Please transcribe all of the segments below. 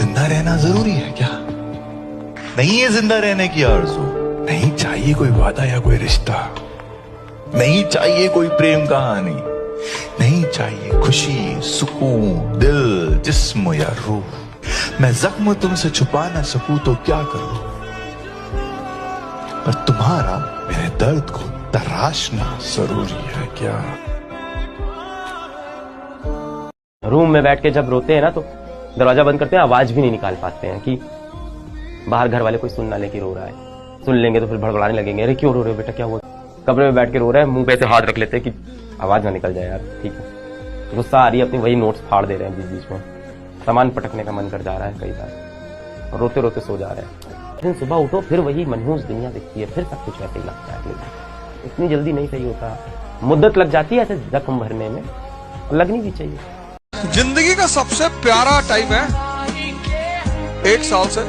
जिंदा रहना जरूरी है क्या? नहीं है जिंदा रहने की आरज़ू, नहीं चाहिए कोई वादा या कोई रिश्ता, नहीं चाहिए कोई प्रेम कहानी, नहीं चाहिए खुशी, सुकून, दिल, जिस्म या रूह। मैं जख्म तुमसे छुपा ना सकूं तो क्या करूं, पर तुम्हारा मेरे दर्द को तराशना जरूरी है क्या? रूम में बैठ के जब रोते हैं ना तो दरवाजा बंद करते हैं, आवाज भी नहीं निकाल पाते हैं कि बाहर घर वाले कोई सुन ना ले कि रो रहा है। सुन लेंगे तो फिर भड़बड़ाने लगेंगे, अरे क्यों रो रहे हो बेटा, क्या हुआ? कमरे में बैठ के रो रहे हैं, मुंह पे से हाथ रख लेते हैं कि आवाज ना निकल जाए यार, ठीक है। गुस्सा आ रही है, अपनी वही नोट्स फाड़ दे रहे हैं बीच बीच में, सामान पटकने का मन कर जा रहा है कई बार, रोते रोते सो जा रहे हैं। फिर सुबह उठो फिर वही मनहूस दुनिया दिखती है, फिर सब कुछ वैसे ही लगता है। इतनी जल्दी नहीं सही होता, मुद्दत लग जाती है ऐसे जख्म भरने में, लगनी भी चाहिए। जिंदगी का सबसे प्यारा टाइम है 1 साल से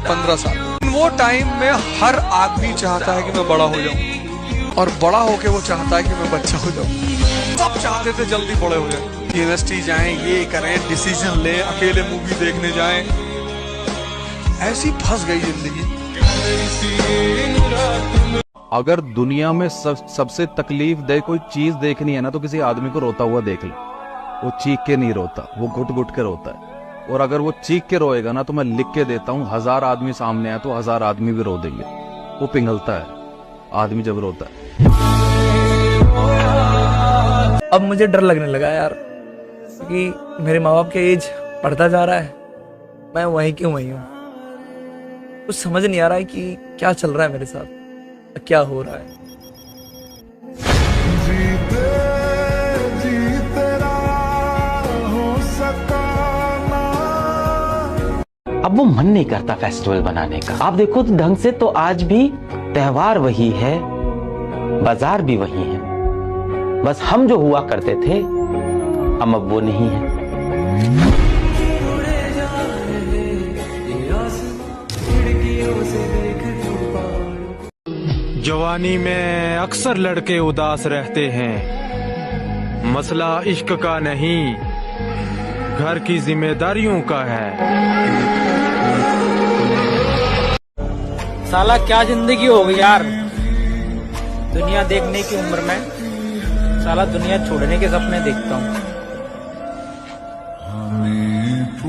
15 साल। वो टाइम में हर आदमी चाहता है कि मैं बड़ा हो जाऊं, और बड़ा होके वो चाहता है कि मैं बच्चा हो जाऊं। सब चाहते थे जल्दी बड़े हो जाए, यूनिवर्सिटी जाएं, ये करें, डिसीजन लें, अकेले मूवी देखने जाएं। ऐसी फंस गई जिंदगी। अगर दुनिया में सबसे तकलीफ दे कोई चीज देखनी है ना तो किसी आदमी को रोता हुआ देख लो। वो चीख के नहीं रोता, वो घुट घुट के रोता है। और अगर वो चीख के रोएगा ना तो मैं लिख के देता हूँ, 1000 आदमी सामने आए तो 1000 आदमी भी रो देंगे। वो पिघलता है आदमी जब रोता है। अब मुझे डर लगने लगा यार कि मेरे माँ बाप का एज बढ़ता जा रहा है, मैं वहीं क्यों वहीं हूँ। कुछ समझ नहीं आ रहा है कि क्या चल रहा है मेरे साथ, क्या हो रहा है। अब वो मन नहीं करता फेस्टिवल बनाने का। आप देखो तो ढंग से तो आज भी त्योहार वही है, बाजार भी वही है, बस हम जो हुआ करते थे हम अब वो नहीं है। जवानी में अक्सर लड़के उदास रहते हैं, मसला इश्क का नहीं घर की जिम्मेदारियों का है। साला क्या जिंदगी हो गई यार, दुनिया देखने की उम्र में साला दुनिया छोड़ने के सपने देखता हूँ।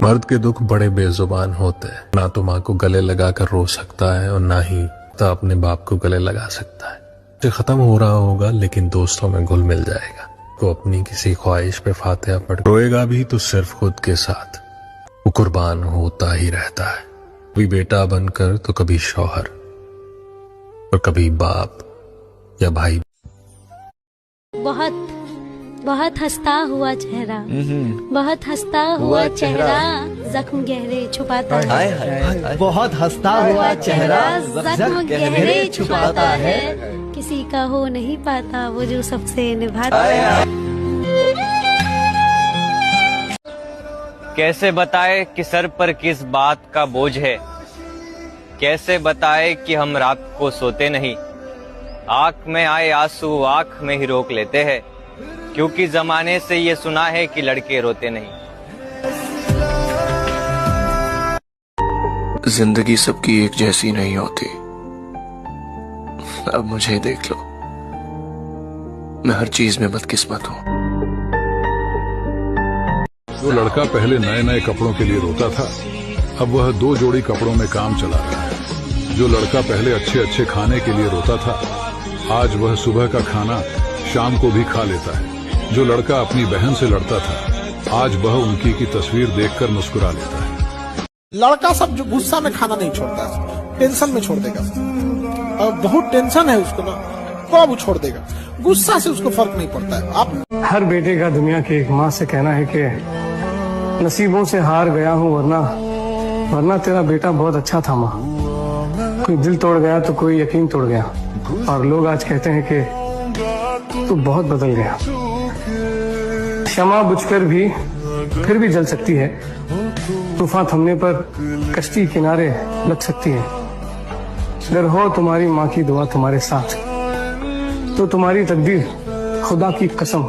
मर्द के दुख बड़े बेजुबान होते हैं, ना तो माँ को गले लगा कर रो सकता है और ना ही तो अपने बाप को गले लगा सकता है। जो खत्म हो रहा होगा लेकिन दोस्तों में घुल मिल जाएगा। वो अपनी किसी ख्वाहिश पे फातिहा पढ़ रोएगा भी तो सिर्फ खुद के साथ। वो कुर्बान होता ही रहता है, कभी बेटा बनकर तो कभी शौहर और कभी बाप या भाई। बहुत बहुत हंसता हुआ चेहरा, बहुत हंसता हुआ चेहरा जख्म गहरे छुपाता है। बहुत हंसता हुआ चेहरा जख्म गहरे छुपाता है। किसी का हो नहीं पाता वो जो सबसे निभाता है। कैसे बताए कि सर पर किस बात का बोझ है, कैसे बताए कि हम रात को सोते नहीं। आंख में आए आंसू आंख में ही रोक लेते हैं, क्योंकि जमाने से ये सुना है कि लड़के रोते नहीं। जिंदगी सबकी एक जैसी नहीं होती। अब मुझे देख लो, मैं हर चीज में बदकिस्मत हूँ। जो लड़का पहले नए नए कपड़ों के लिए रोता था, अब वह 2 जोड़ी कपड़ों में काम चला रहा है। जो लड़का पहले अच्छे अच्छे खाने के लिए रोता था, आज वह सुबह का खाना शाम को भी खा लेता है। जो लड़का अपनी बहन से लड़ता था, आज वह उनकी की तस्वीर देखकर मुस्कुरा लेता है। लड़का सब जो गुस्सा में खाना नहीं छोड़ता है, टेंशन में छोड़ देगा। अब बहुत टेंशन है उसको ना, तो अब वो छोड़ देगा। गुस्सा से उसको फर्क नहीं पड़ता है। आप हर बेटे का दुनिया की एक माँ से कहना है कि नसीबों से हार गया हूँ, वरना तेरा बेटा बहुत अच्छा था माँ। कोई दिल तोड़ गया तो कोई यकीन तोड़ गया, और लोग आज कहते हैं कि तू बहुत बदल गया। क्षमा बुझकर भी फिर भी जल सकती है, तूफान थमने पर कश्ती किनारे लग सकती है। अगर हो तुम्हारी माँ की दुआ तुम्हारे साथ, तो तुम्हारी तकदीर खुदा की कसम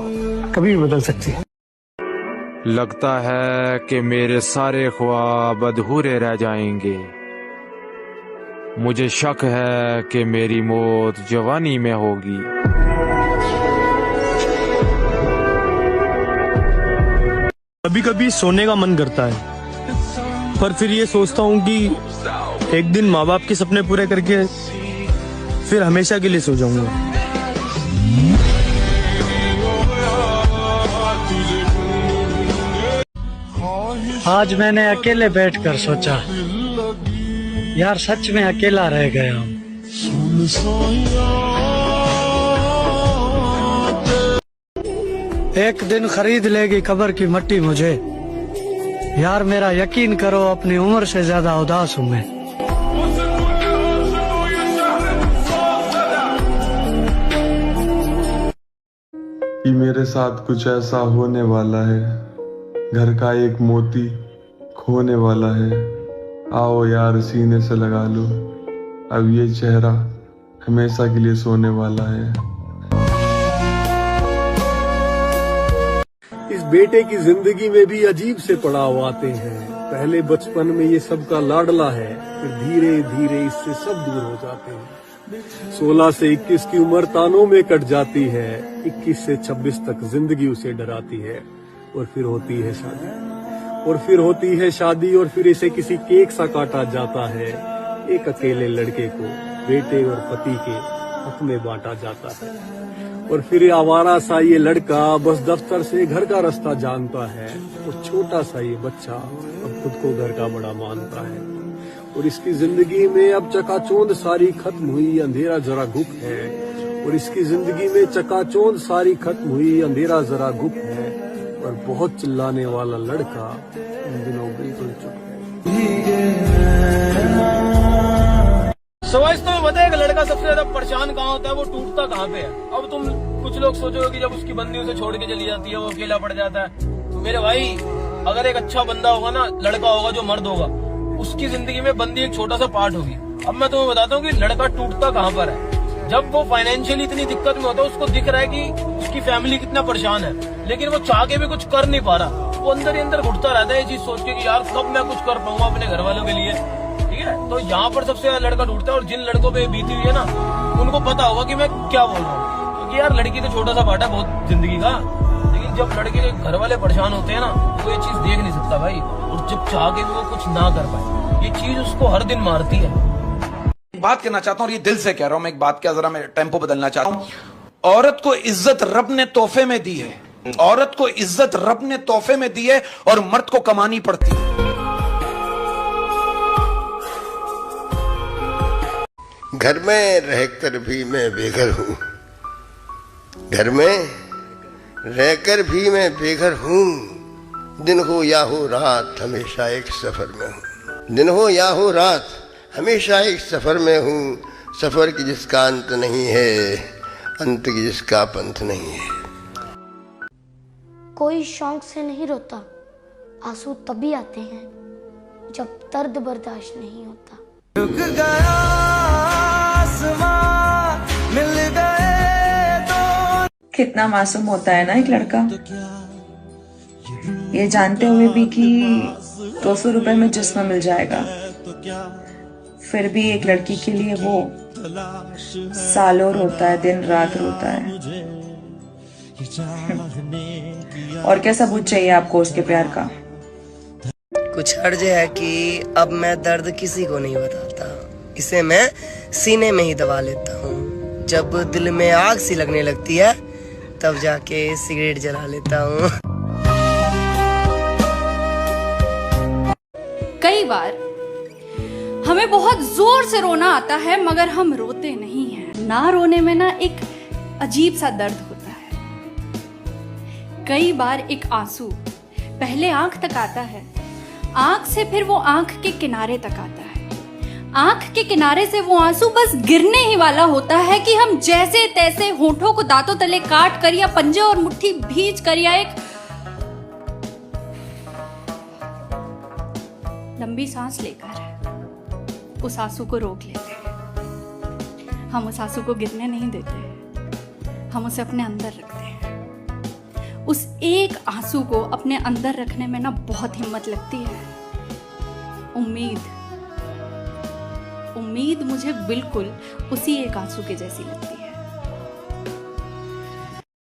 कभी भी बदल सकती है। लगता है कि मेरे सारे ख्वाब अधूरे रह जाएंगे। मुझे शक है कि मेरी मौत जवानी में होगी। कभी कभी सोने का मन करता है, पर फिर ये सोचता हूँ कि एक दिन माँ बाप के सपने पूरे करके फिर हमेशा के लिए सो जाऊंगा। आज मैंने अकेले बैठकर सोचा, यार सच में अकेला रह गया हूँ। एक दिन खरीद लेगी कब्र की मट्टी मुझे। यार मेरा यकीन करो, अपनी उम्र से ज्यादा उदास हूँ मैं। कि मेरे साथ कुछ ऐसा होने वाला है, घर का एक मोती खोने वाला है। आओ यार सीने से लगा लो, अब ये चेहरा हमेशा के लिए सोने वाला है। इस बेटे की जिंदगी में भी अजीब से पड़ाव आते हैं। पहले बचपन में ये सबका लाडला है, फिर धीरे धीरे इससे सब दूर हो जाते हैं। 16 से 21 की उम्र तानों में कट जाती है। 21 से 26 तक जिंदगी उसे डराती है। और फिर होती है शादी, और फिर इसे किसी केक सा काटा जाता है। एक अकेले लड़के को बेटे और पति के हक में बांटा जाता है। और फिर आवारा सा ये लड़का बस दफ्तर से घर का रास्ता जानता है। और छोटा सा ये बच्चा अब खुद को घर का बड़ा मानता है। और इसकी जिंदगी में अब चकाचौंध सारी खत्म हुई, अंधेरा जरा गुप है। और इसकी जिंदगी में चकाचौंध सारी खत्म हुई, अंधेरा जरा गुप है। और बहुत चिल्लाने वाला लड़का इन दिनों बिल्कुल चुप है। समझता हूँ बताया, एक लड़का सबसे ज्यादा परेशान कहाँ होता है, वो टूटता कहाँ पे है। अब तुम कुछ लोग सोचोगे कि जब उसकी बंदी उसे छोड़ के चली जाती है वो अकेला पड़ जाता है। तो मेरे भाई, अगर एक अच्छा बंदा होगा ना, लड़का होगा जो मर्द होगा, उसकी जिंदगी में बंदी एक छोटा सा पार्ट होगी। अब मैं तुम्हें बताता हूँ कि लड़का टूटता कहाँ पर है। जब वो फाइनेंशियली इतनी दिक्कत में होता है, उसको दिख रहा है कि उसकी फैमिली कितना परेशान है, लेकिन वो चाह के भी कुछ कर नहीं पा रहा। वो अंदर ही अंदर घुटता रहता है ये चीज सोच के कि यार कब मैं कुछ कर पाऊंगा अपने घर वालों के लिए। ठीक है, तो यहाँ पर सबसे ज्यादा लड़का टूटता है। और जिन लड़कों पे बीती हुई है ना, उनको पता होगा कि मैं क्या बोल रहा हूँ। क्योंकि यार लड़की तो छोटा सा पार्ट है बहुत जिंदगी का, लेकिन जब लड़के के घर वाले परेशान होते हैं ना, वो ये चीज देख नहीं सकता भाई। और जब चाह के वो कुछ ना कर पाए, ये चीज उसको हर दिन मारती है। बात कहना चाहता हूँ, और ये दिल से कह रहा हूँ मैं, एक बात क्या, जरा मैं टेम्पो बदलना चाहता हूँ। औरत को इज्जत रब ने तोहफे में दी है। औरत को इज्जत रब ने तोहफे में दी है, और मर्द को कमानी पड़ती है। घर में रहकर भी मैं बेघर हूँ, घर में रहकर भी मैं बेघर हूँ। दिन हो या हो रात हमेशा एक सफर में हूँ। दिन हो या हो रात हमेशा एक सफर में हूँ। सफर की जिसका अंत नहीं है, अंत की जिसका पंथ नहीं है। कोई शौक से नहीं रोता, आंसू तभी आते हैं जब दर्द बर्दाश्त नहीं होता। रुक गया आसमां, मिल गए तो। कितना मासूम होता है ना एक लड़का, ये जानते हुए भी कि 200 रुपए में जिस्म मिल जाएगा, फिर भी एक लड़की के लिए वो सालों रोता है, दिन रात रोता है। और क्या सबूत चाहिए आपको उसके प्यार का? कुछ हर्ज है कि अब मैं दर्द किसी को नहीं बताता, इसे मैं सीने में ही दबा लेता हूँ। जब दिल में आग सी लगने लगती है, तब जाके सिगरेट जला लेता हूँ। कई बार हमें बहुत जोर से रोना आता है, मगर हम रोते नहीं हैं। ना रोने में ना एक अजीब सा दर्द होता है। कई बार एक आंसू पहले आंख तक आता है, आंख से फिर वो आंख के किनारे तक आता है। आंख के किनारे से वो आंसू बस गिरने ही वाला होता है कि हम जैसे तैसे होठों को दांतों तले काट कर या पंजे और मुट्ठी भींच कर या एक लंबी सांस लेकर उस आंसू को रोक लेते हैं। हम उस आंसू को गिरने नहीं देते, हम उसे अपने अंदर रखते हैं। उस एक आंसू को अपने अंदर रखने में ना बहुत हिम्मत लगती है। उम्मीद मुझे बिल्कुल उसी एक आंसू के जैसी लगती है।